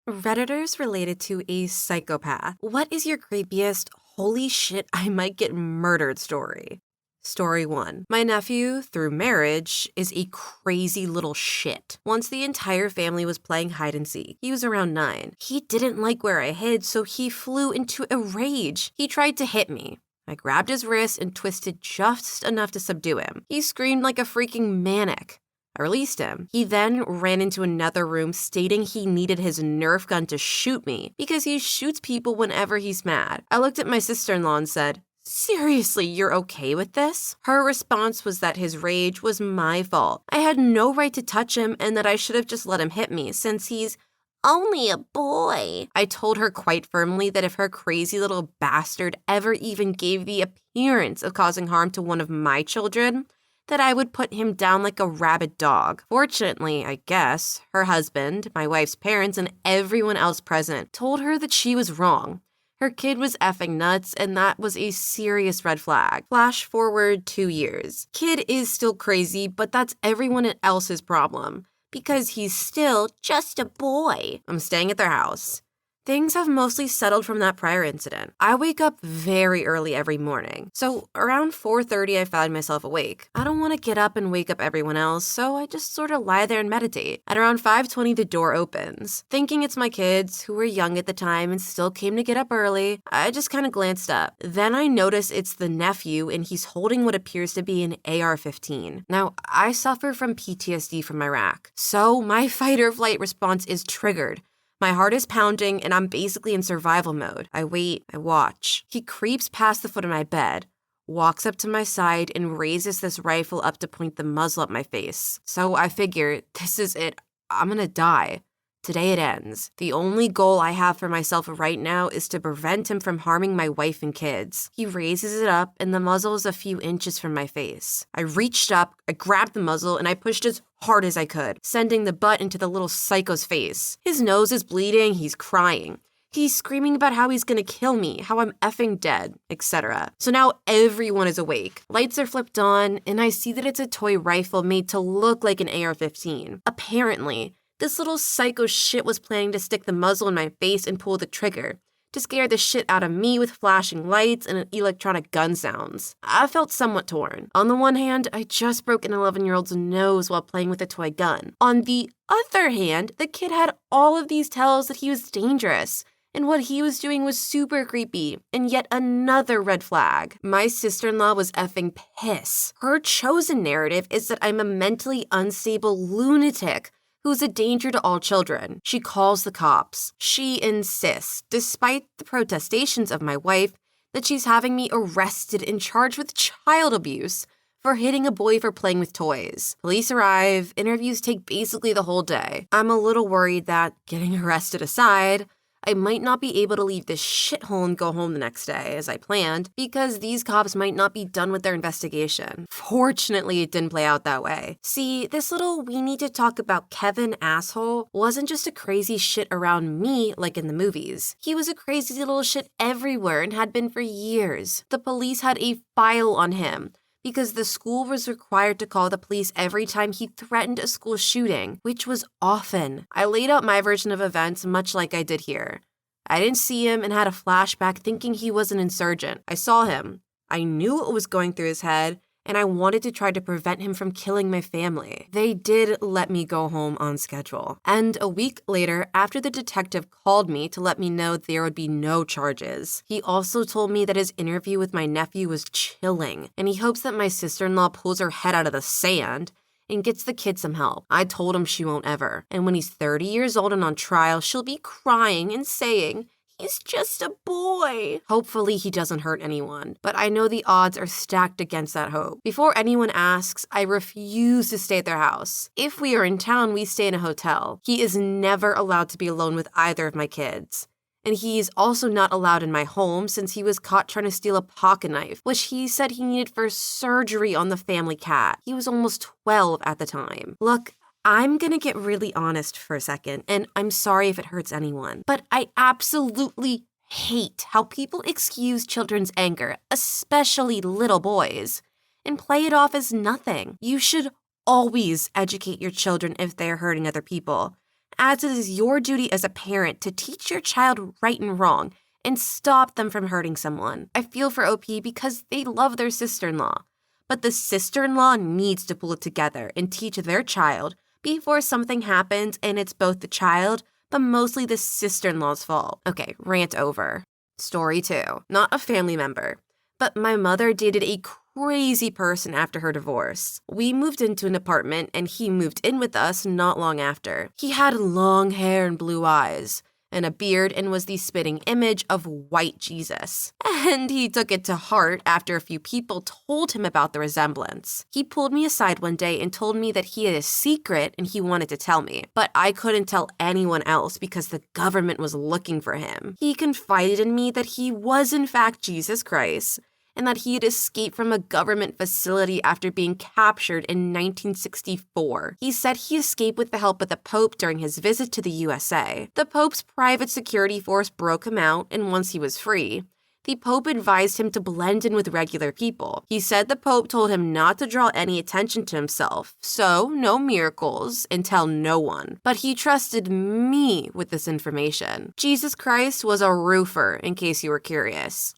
Redditors related to a psychopath. What is your creepiest, holy shit, I might get murdered story? Story 1. My nephew, through marriage, is a crazy little shit. Once the entire family was playing hide and seek. He was around 9. He didn't like where I hid, so he flew into a rage. He tried to hit me. I grabbed his wrist and twisted just enough to subdue him. He screamed like a freaking maniac. I released him. He then ran into another room stating he needed his Nerf gun to shoot me because he shoots people whenever he's mad. I looked at my sister-in-law and said, "Seriously, you're okay with this?" Her response was that his rage was my fault. I had no right to touch him and that I should have just let him hit me since he's only a boy. I told her quite firmly that if her crazy little bastard ever even gave the appearance of causing harm to one of my children, that I would put him down like a rabid dog. Fortunately, I guess, her husband, my wife's parents, and everyone else present told her that she was wrong. Her kid was effing nuts, and that was a serious red flag. Flash forward 2 years. Kid is still crazy, but that's everyone else's problem, because he's still just a boy. I'm staying at their house. Things have mostly settled from that prior incident. I wake up very early every morning. So around 4:30, I find myself awake. I don't want to get up and wake up everyone else, so I just sort of lie there and meditate. At around 5:20, the door opens. Thinking it's my kids, who were young at the time and still came to get up early, I just kind of glanced up. Then I notice it's the nephew and he's holding what appears to be an AR-15. Now, I suffer from PTSD from Iraq, so my fight or flight response is triggered. My heart is pounding and I'm basically in survival mode. I wait, I watch. He creeps past the foot of my bed, walks up to my side, and raises this rifle up to point the muzzle at my face. So I figure, this is it. I'm gonna die. Today it ends. The only goal I have for myself right now is to prevent him from harming my wife and kids. He raises it up and the muzzle is a few inches from my face. I reached up, I grabbed the muzzle, and I pushed as hard as I could, sending the butt into the little psycho's face. His nose is bleeding, he's crying. He's screaming about how he's gonna kill me, how I'm effing dead, etc. So now everyone is awake. Lights are flipped on, and I see that it's a toy rifle made to look like an AR-15. Apparently, this little psycho shit was planning to stick the muzzle in my face and pull the trigger, to scare the shit out of me with flashing lights and electronic gun sounds. I felt somewhat torn. On the one hand, I just broke an 11-year-old's nose while playing with a toy gun. On the other hand, the kid had all of these tells that he was dangerous, and what he was doing was super creepy, and yet another red flag. My sister-in-law was effing pissed. Her chosen narrative is that I'm a mentally unstable lunatic who's a danger to all children. She calls the cops. She insists, despite the protestations of my wife, that she's having me arrested and charged with child abuse for hitting a boy for playing with toys. Police arrive, interviews take basically the whole day. I'm a little worried that, getting arrested aside, I might not be able to leave this shithole and go home the next day, as I planned, because these cops might not be done with their investigation. Fortunately, it didn't play out that way. See, this little "we need to talk about Kevin" asshole wasn't just a crazy shit around me like in the movies. He was a crazy little shit everywhere and had been for years. The police had a file on him, because the school was required to call the police every time he threatened a school shooting, which was often. I laid out my version of events much like I did here. I didn't see him and had a flashback thinking he was an insurgent. I saw him. I knew what was going through his head, and I wanted to try to prevent him from killing my family. They did let me go home on schedule. And a week later, after the detective called me to let me know there would be no charges, he also told me that his interview with my nephew was chilling, and he hopes that my sister-in-law pulls her head out of the sand and gets the kid some help. I told him she won't ever. And when he's 30 years old and on trial, she'll be crying and saying, "He's just a boy." Hopefully he doesn't hurt anyone, but I know the odds are stacked against that hope. Before anyone asks, I refuse to stay at their house. If we are in town, we stay in a hotel. He is never allowed to be alone with either of my kids. And he is also not allowed in my home since he was caught trying to steal a pocket knife, which he said he needed for surgery on the family cat. He was almost 12 at the time. Look, I'm gonna get really honest for a second, and I'm sorry if it hurts anyone, but I absolutely hate how people excuse children's anger, especially little boys, and play it off as nothing. You should always educate your children if they are hurting other people, as it is your duty as a parent to teach your child right and wrong and stop them from hurting someone. I feel for OP because they love their sister-in-law. But the sister-in-law needs to pull it together and teach their child before something happens and it's both the child, but mostly the sister-in-law's fault. Okay, rant over. Story 2. Not a family member, but my mother dated a crazy person after her divorce. We moved into an apartment and he moved in with us not long after. He had long hair and blue eyes and a beard and was the spitting image of white Jesus. And he took it to heart after a few people told him about the resemblance. He pulled me aside one day and told me that he had a secret and he wanted to tell me, but I couldn't tell anyone else because the government was looking for him. He confided in me that he was in fact Jesus Christ, and that he had escaped from a government facility after being captured in 1964. He said he escaped with the help of the Pope during his visit to the USA. The Pope's private security force broke him out, and once he was free, the Pope advised him to blend in with regular people. He said the Pope told him not to draw any attention to himself, so no miracles, and tell no one. But he trusted me with this information. Jesus Christ was a roofer, in case you were curious.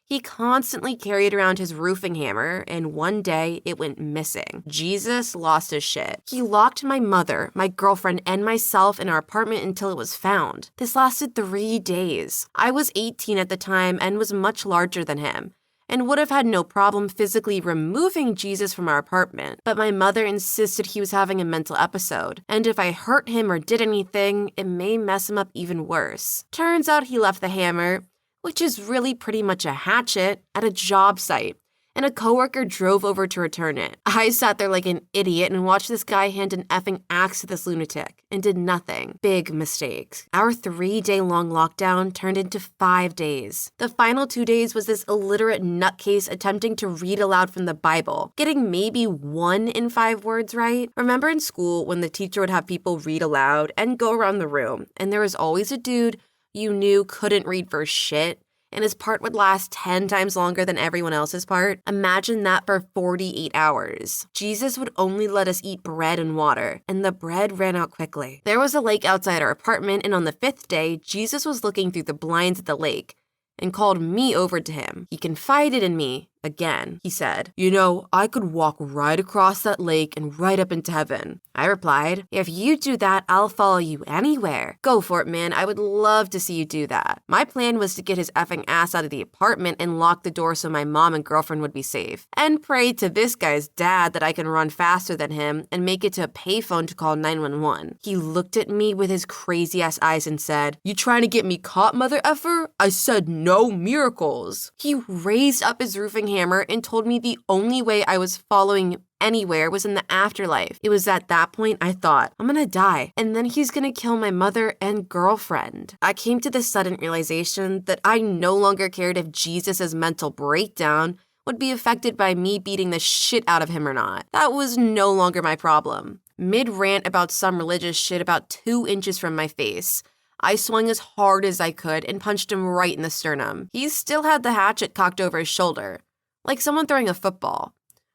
He constantly carried around his roofing hammer, and one day it went missing. Jesus lost his shit. He locked my mother, my girlfriend, and myself in our apartment until it was found. This lasted 3 days. I was 18 at the time and was much larger than him, and would have had no problem physically removing Jesus from our apartment. But my mother insisted he was having a mental episode, and if I hurt him or did anything, it may mess him up even worse. Turns out he left the hammer, which is really pretty much a hatchet, at a job site, and a coworker drove over to return it. I sat there like an idiot and watched this guy hand an effing axe to this lunatic and did nothing. Big mistakes. Our 3-day-long lockdown turned into 5 days. The final 2 days was this illiterate nutcase attempting to read aloud from the Bible, getting maybe 1 in 5 words right. Remember in school when the teacher would have people read aloud and go around the room, and there was always a dude you knew couldn't read for shit, and his part would last 10 times longer than everyone else's part? Imagine that for 48 hours. Jesus would only let us eat bread and water, and the bread ran out quickly. There was a lake outside our apartment, and on the 5th day, Jesus was looking through the blinds at the lake and called me over to him. He confided in me. Again, he said, "You know, I could walk right across that lake and right up into heaven." I replied, "If you do that, I'll follow you anywhere. Go for it, man. I would love to see you do that." My plan was to get his effing ass out of the apartment and lock the door so my mom and girlfriend would be safe, and pray to this guy's dad that I can run faster than him and make it to a payphone to call 911. He looked at me with his crazy-ass eyes and said, "You trying to get me caught, mother effer? I said no miracles." He raised up his roofing hammer and told me the only way I was following him anywhere was in the afterlife. It was at that point I thought, I'm gonna die, and then he's gonna kill my mother and girlfriend. I came to the sudden realization that I no longer cared if Jesus' mental breakdown would be affected by me beating the shit out of him or not. That was no longer my problem. Mid-rant about some religious shit about 2 inches from my face, I swung as hard as I could and punched him right in the sternum. He still had the hatchet cocked over his shoulder, like someone throwing a football.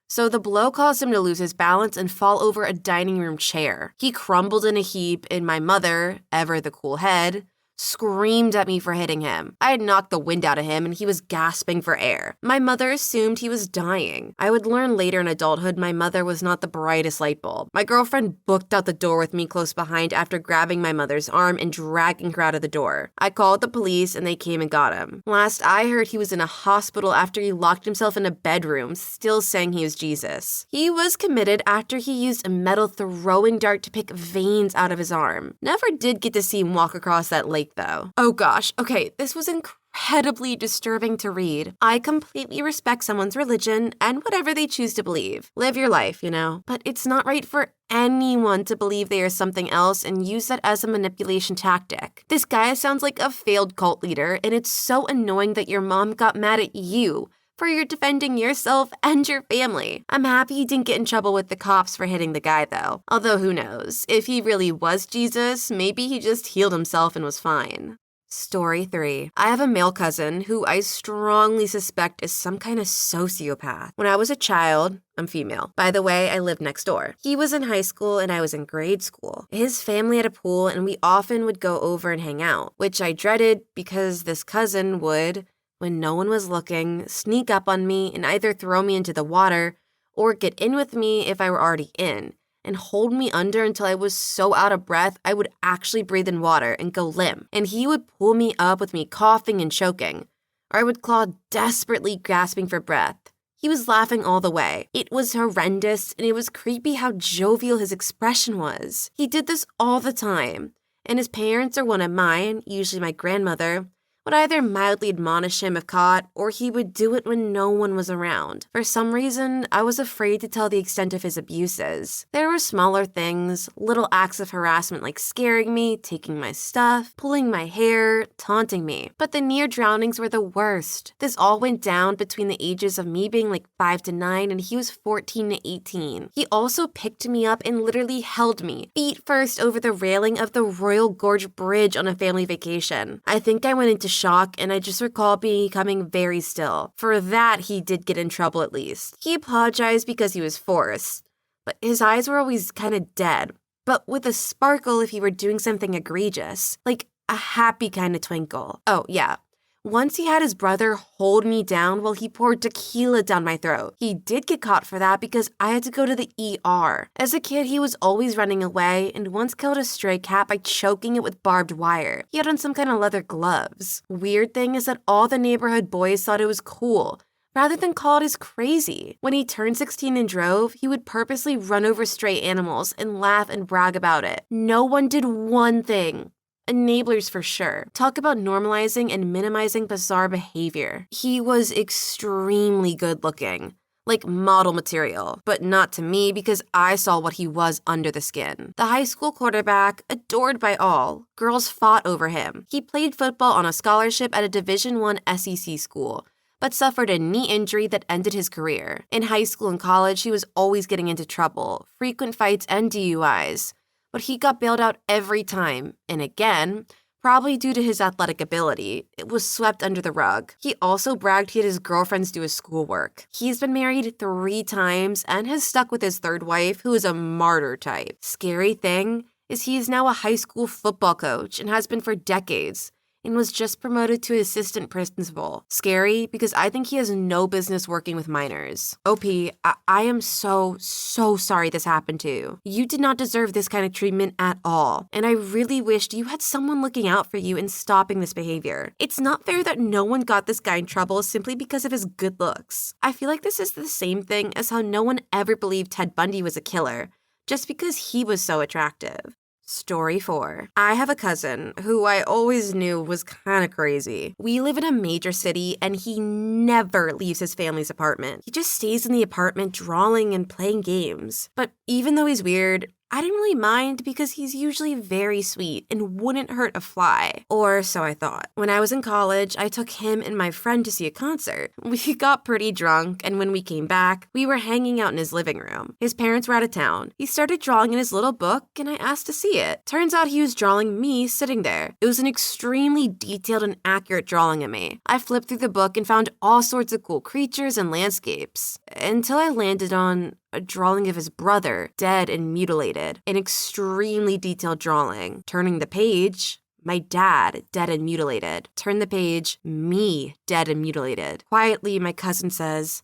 So the blow caused him to lose his balance and fall over a dining room chair. He crumbled in a heap, and my mother, ever the cool head, screamed at me for hitting him. I had knocked the wind out of him and he was gasping for air. My mother assumed he was dying. I would learn later in adulthood my mother was not the brightest light bulb. My girlfriend booked out the door with me close behind after grabbing my mother's arm and dragging her out of the door. I called the police and they came and got him. Last I heard he was in a hospital after he locked himself in a bedroom, still saying he was Jesus. He was committed after he used a metal throwing dart to pick veins out of his arm. Never did get to see him walk across that lake though. Oh gosh, okay, this was incredibly disturbing to read. I completely respect someone's religion and whatever they choose to believe. Live your life, you know, but it's not right for anyone to believe they are something else and use that as a manipulation tactic. This guy sounds like a failed cult leader, and it's so annoying that your mom got mad at you for your defending yourself and your family. I'm happy he didn't get in trouble with the cops for hitting the guy though. Although who knows, if he really was Jesus, maybe he just healed himself and was fine. Story 3. I have a male cousin who I strongly suspect is some kind of sociopath. When I was a child, I'm female. By the way, I lived next door. He was in high school and I was in grade school. His family had a pool and we often would go over and hang out, which I dreaded because this cousin would, when no one was looking, sneak up on me and either throw me into the water or get in with me if I were already in, and hold me under until I was so out of breath I would actually breathe in water and go limp. And he would pull me up with me coughing and choking, or I would claw desperately grasping for breath. He was laughing all the way. It was horrendous, and it was creepy how jovial his expression was. He did this all the time, and his parents or one of mine, usually my grandmother, would either mildly admonish him if caught, or he would do it when no one was around. For some reason, I was afraid to tell the extent of his abuses. There were smaller things, little acts of harassment like scaring me, taking my stuff, pulling my hair, taunting me. But the near drownings were the worst. This all went down between the ages of me being like 5 to 9 and he was 14 to 18. He also picked me up and literally held me, feet first, over the railing of the Royal Gorge Bridge on a family vacation. I think I went into shock, and I just recall becoming very still. For that, he did get in trouble at least. He apologized because he was forced, but his eyes were always kind of dead, but with a sparkle if he were doing something egregious, like a happy kind of twinkle. Oh, yeah. Once he had his brother hold me down while he poured tequila down my throat. He did get caught for that because I had to go to the ER. As a kid, he was always running away and once killed a stray cat by choking it with barbed wire. He had on some kind of leather gloves. Weird thing is that all the neighborhood boys thought it was cool, rather than call it as crazy. When he turned 16 and drove, he would purposely run over stray animals and laugh and brag about it. No one did one thing. Enablers for sure. Talk about normalizing and minimizing bizarre behavior. He was extremely good looking, like model material, but not to me because I saw what he was under the skin. The high school quarterback, adored by all. Girls fought over him. He played football on a scholarship at a Division I SEC school, but suffered a knee injury that ended his career. In high school and college, he was always getting into trouble, frequent fights and DUIs. But he got bailed out every time, and again, probably due to his athletic ability, it was swept under the rug. He also bragged he had his girlfriends do his schoolwork. He's been married 3 times and has stuck with his 3rd wife, who is a martyr type. Scary thing is he is now a high school football coach and has been for decades, and was just promoted to assistant principal. Scary because I think he has no business working with minors. OP, I am so sorry this happened to you. You did not deserve this kind of treatment at all, and I really wished you had someone looking out for you and stopping this behavior. It's not fair that no one got this guy in trouble simply because of his good looks. I feel like this is the same thing as how no one ever believed Ted Bundy was a killer, just because he was so attractive. Story 4. I have a cousin who I always knew was kind of crazy. We live in a major city and he never leaves his family's apartment. He just stays in the apartment drawing and playing games. But even though he's weird, I didn't really mind because he's usually very sweet and wouldn't hurt a fly. Or so I thought. When I was in college, I took him and my friend to see a concert. We got pretty drunk, and when we came back, we were hanging out in his living room. His parents were out of town. He started drawing in his little book, and I asked to see it. Turns out he was drawing me sitting there. It was an extremely detailed and accurate drawing of me. I flipped through the book and found all sorts of cool creatures and landscapes, until I landed on a drawing of his brother, dead and mutilated. An extremely detailed drawing. Turning the page, my dad, dead and mutilated. Turn the page, me, dead and mutilated. Quietly, my cousin says,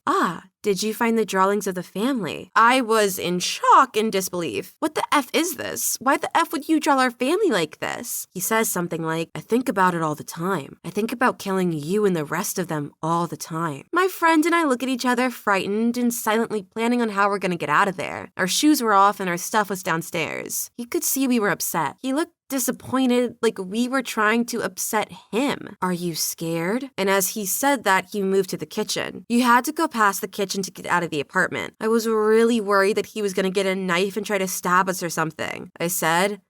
did you find the drawings of the family? I was in shock and disbelief. What the F is this? Why the F would you draw our family like this? He says something like, I think about it all the time. I think about killing you and the rest of them all the time. My friend and I look at each other frightened and silently planning on how we're gonna get out of there. Our shoes were off and our stuff was downstairs. He could see we were upset. He looked disappointed, like we were trying to upset him. Are you scared? And as he said that, he moved to the kitchen. You had to go past the kitchen to get out of the apartment. I was really worried that he was going to get a knife and try to stab us or something. I said,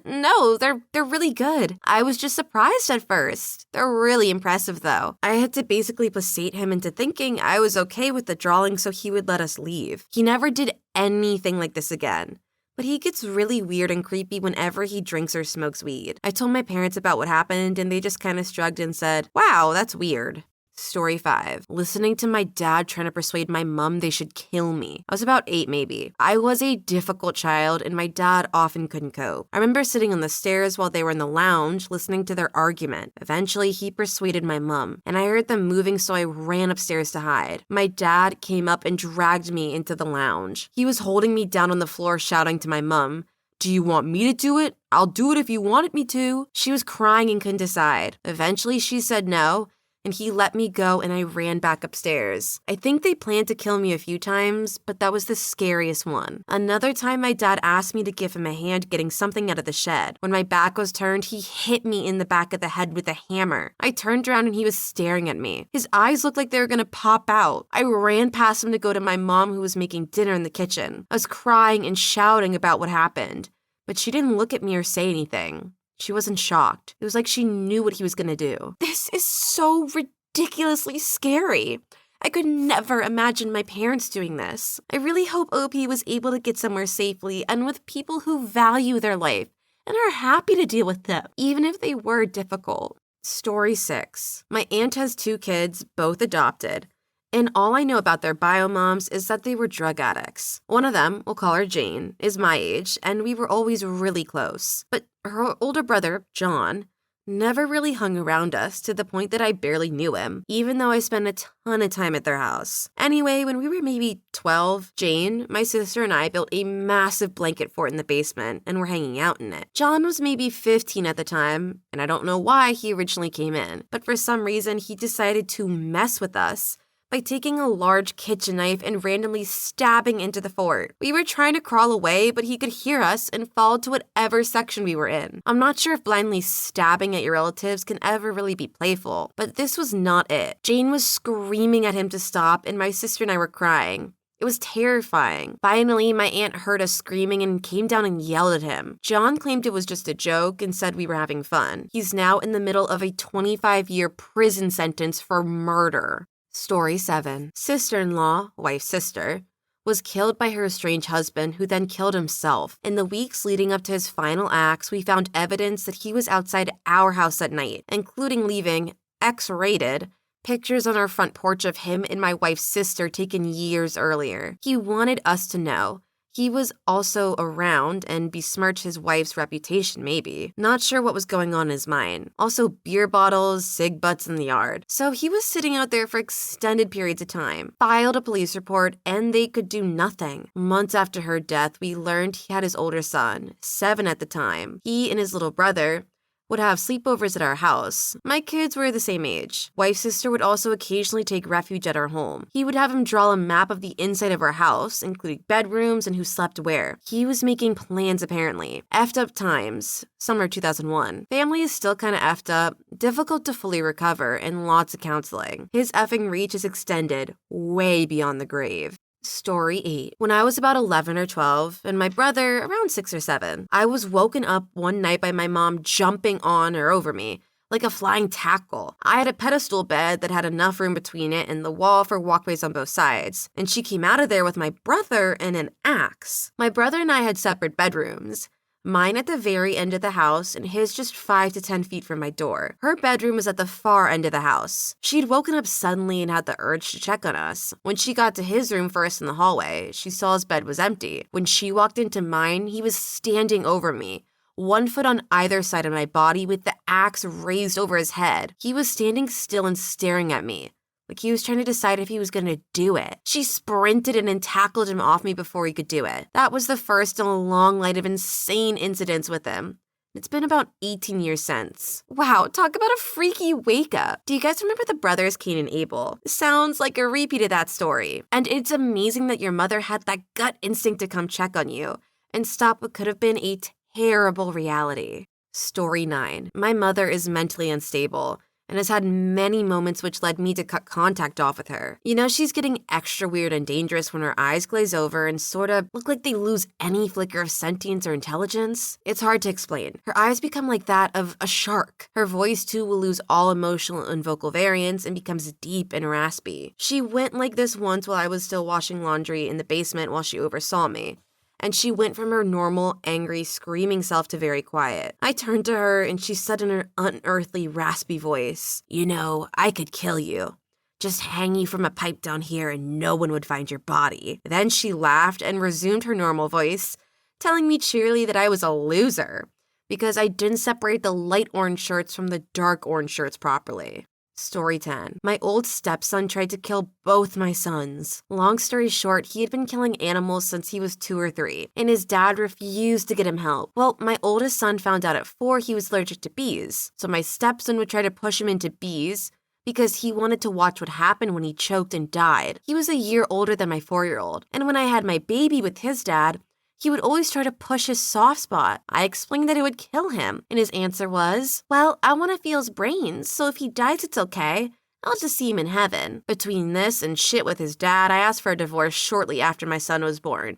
no, they're really good. I was just surprised at first. They're really impressive though. I had to basically placate him into thinking I was okay with the drawing so he would let us leave. He never did anything like this again. but he gets really weird and creepy whenever he drinks or smokes weed. I told my parents about what happened, and they just kind of shrugged and said, wow, that's weird. Story 5. Listening to my dad trying to persuade my mom they should kill me. I was about 8 maybe. I was a difficult child and my dad often couldn't cope. I remember sitting on the stairs while they were in the lounge listening to their argument. Eventually, he persuaded my mom and I heard them moving, so I ran upstairs to hide. My dad came up and dragged me into the lounge. He was holding me down on the floor shouting to my mom, "Do you want me to do it? I'll do it if you wanted me to." She was crying and couldn't decide. Eventually, she said no, and he let me go and I ran back upstairs. I think they planned to kill me a few times, but that was the scariest one. Another time, my dad asked me to give him a hand getting something out of the shed. When my back was turned, he hit me in the back of the head with a hammer. I turned around and he was staring at me. His eyes looked like they were gonna pop out. I ran past him to go to my mom, who was making dinner in the kitchen. I was crying and shouting about what happened, but she didn't look at me or say anything. She wasn't shocked. It was like she knew what he was gonna do. This is so ridiculously scary. I could never imagine my parents doing this. I really hope OP was able to get somewhere safely and with people who value their life and are happy to deal with them, even if they were difficult. Story 6. My aunt has 2 kids, both adopted. And all I know about their bio moms is that they were drug addicts. One of them, we'll call her Jane, is my age, and we were always really close. But her older brother, John, never really hung around us to the point that I barely knew him, even though I spent a ton of time at their house. Anyway, when we were maybe 12, Jane, my sister, and I built a massive blanket fort in the basement and were hanging out in it. John was maybe 15 at the time, and I don't know why he originally came in, but for some reason he decided to mess with us by taking a large kitchen knife and randomly stabbing into the fort. We were trying to crawl away, but he could hear us and followed to whatever section we were in. I'm not sure if blindly stabbing at your relatives can ever really be playful, but this was not it. Jane was screaming at him to stop, and my sister and I were crying. It was terrifying. Finally, my aunt heard us screaming and came down and yelled at him. John claimed it was just a joke and said we were having fun. He's now in the middle of a 25-year prison sentence for murder. Story 7. Sister-in-law, wife's sister, was killed by her estranged husband, who then killed himself. In the weeks leading up to his final acts, we found evidence that he was outside our house at night, including leaving X-rated pictures on our front porch of him and my wife's sister taken years earlier. He wanted us to know he was also around and besmirch his wife's reputation, maybe. Not sure what was going on in his mind. Also, beer bottles, cig butts in the yard. So he was sitting out there for extended periods of time. Filed a police report, and they could do nothing. Months after her death, we learned he had his older son, 7 at the time. He and his little brother would have sleepovers at our house. My kids were the same age. Wife's sister would also occasionally take refuge at our home. He would have him draw a map of the inside of our house, including bedrooms and who slept where. He was making plans apparently. Effed up times. Summer 2001. Family is still kinda effed up, difficult to fully recover, and lots of counseling. His effing reach is extended way beyond the grave. Story 8. When I was about 11 or 12, and my brother around 6 or 7, I was woken up one night by my mom jumping on or over me, like a flying tackle. I had a pedestal bed that had enough room between it and the wall for walkways on both sides, and she came out of there with my brother and an axe. My brother and I had separate bedrooms. Mine at the very end of the house, and his just 5 to 10 feet from my door. Her bedroom was at the far end of the house. She'd woken up suddenly and had the urge to check on us. When she got to his room first in the hallway, she saw his bed was empty. When she walked into mine, he was standing over me, 1 foot on either side of my body with the axe raised over his head. He was standing still and staring at me, like he was trying to decide if he was going to do it. She sprinted in and tackled him off me before he could do it. That was the first in a long line of insane incidents with him. It's been about 18 years since. Wow, talk about a freaky wake-up. Do you guys remember the brothers Cain and Abel? Sounds like a repeat of that story. And it's amazing that your mother had that gut instinct to come check on you and stop what could have been a terrible reality. Story 9. My mother is mentally unstable and has had many moments which led me to cut contact off with her. You know, she's getting extra weird and dangerous when her eyes glaze over and sort of look like they lose any flicker of sentience or intelligence. It's hard to explain. Her eyes become like that of a shark. Her voice, too, will lose all emotional and vocal variance and becomes deep and raspy. She went like this once while I was still washing laundry in the basement while she oversaw me. and she went from her normal, angry, screaming self to very quiet. I turned to her, and she said in her unearthly, raspy voice, "You know, I could kill you. Just hang you from a pipe down here and no one would find your body." Then she laughed and resumed her normal voice, telling me cheerily that I was a loser because I didn't separate the light orange shirts from the dark orange shirts properly. Story 10. My old stepson tried to kill both my sons. Long story short, he had been killing animals since he was 2 or 3, and his dad refused to get him help. Well, my oldest son found out at 4 he was allergic to bees, so my stepson would try to push him into bees because he wanted to watch what happened when he choked and died. He was a year older than my 4-year-old, and when I had my baby with his dad, he would always try to push his soft spot. I explained that it would kill him, and his answer was, "Well, I want to feel his brains, so if he dies, it's okay. I'll just see him in heaven." Between this and shit with his dad, I asked for a divorce shortly after my son was born,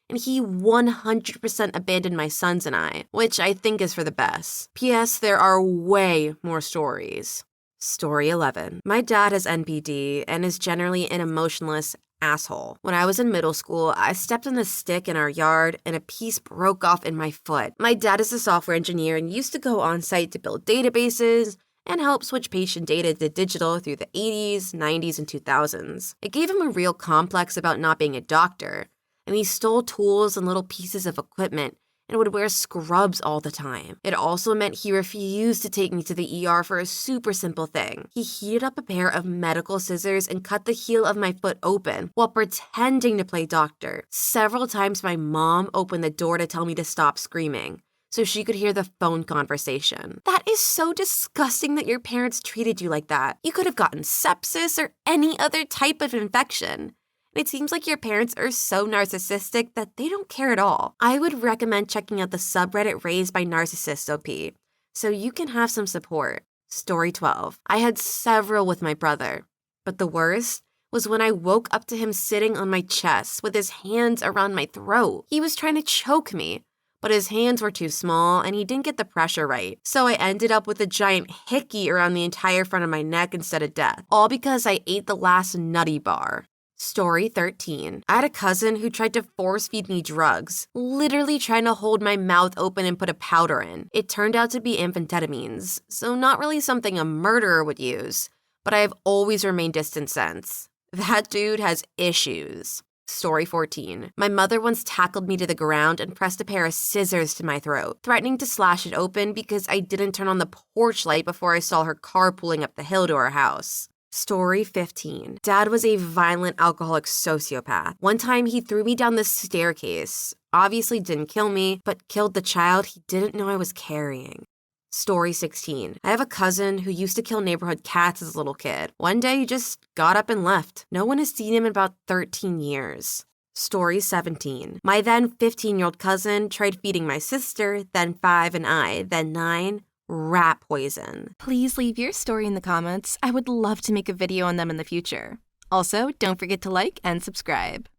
and he 100% abandoned my sons and I, which I think is for the best. P.S. There are way more stories. Story 11. My dad has NPD and is generally an emotionless asshole. When I was in middle school, I stepped on a stick in our yard and a piece broke off in my foot. My dad is a software engineer and used to go on site to build databases and help switch patient data to digital through the 80s, 90s, and 2000s. It gave him a real complex about not being a doctor, and he stole tools and little pieces of equipment and would wear scrubs all the time. It also meant he refused to take me to the ER for a super simple thing. He heated up a pair of medical scissors and cut the heel of my foot open while pretending to play doctor. Several times my mom opened the door to tell me to stop screaming so she could hear the phone conversation. That is so disgusting that your parents treated you like that. You could have gotten sepsis or any other type of infection. It seems like your parents are so narcissistic that they don't care at all. I would recommend checking out the subreddit raised by Narcissist OP, so you can have some support. Story 12. I had several with my brother, but the worst was when I woke up to him sitting on my chest with his hands around my throat. He was trying to choke me, but his hands were too small and he didn't get the pressure right. So I ended up with a giant hickey around the entire front of my neck instead of death, all because I ate the last nutty bar. Story 13. I had a cousin who tried to force feed me drugs, literally trying to hold my mouth open and put a powder in. It turned out to be amphetamines, so not really something a murderer would use, but I have always remained distant since. That dude has issues. Story 14. My mother once tackled me to the ground and pressed a pair of scissors to my throat, threatening to slash it open because I didn't turn on the porch light before I saw her car pulling up the hill to our house. Story 15. Dad was a violent alcoholic sociopath. One time he threw me down the staircase. Obviously didn't kill me, but killed the child he didn't know I was carrying. Story 16. I have a cousin who used to kill neighborhood cats as a little kid. One day he just got up and left. No one has seen him in about 13 years. Story 17. My then 15-year-old cousin tried feeding my sister, then 5 and I, then 9, rat poison. Please leave your story in the comments. I would love to make a video on them in the future. Also, don't forget to like and subscribe.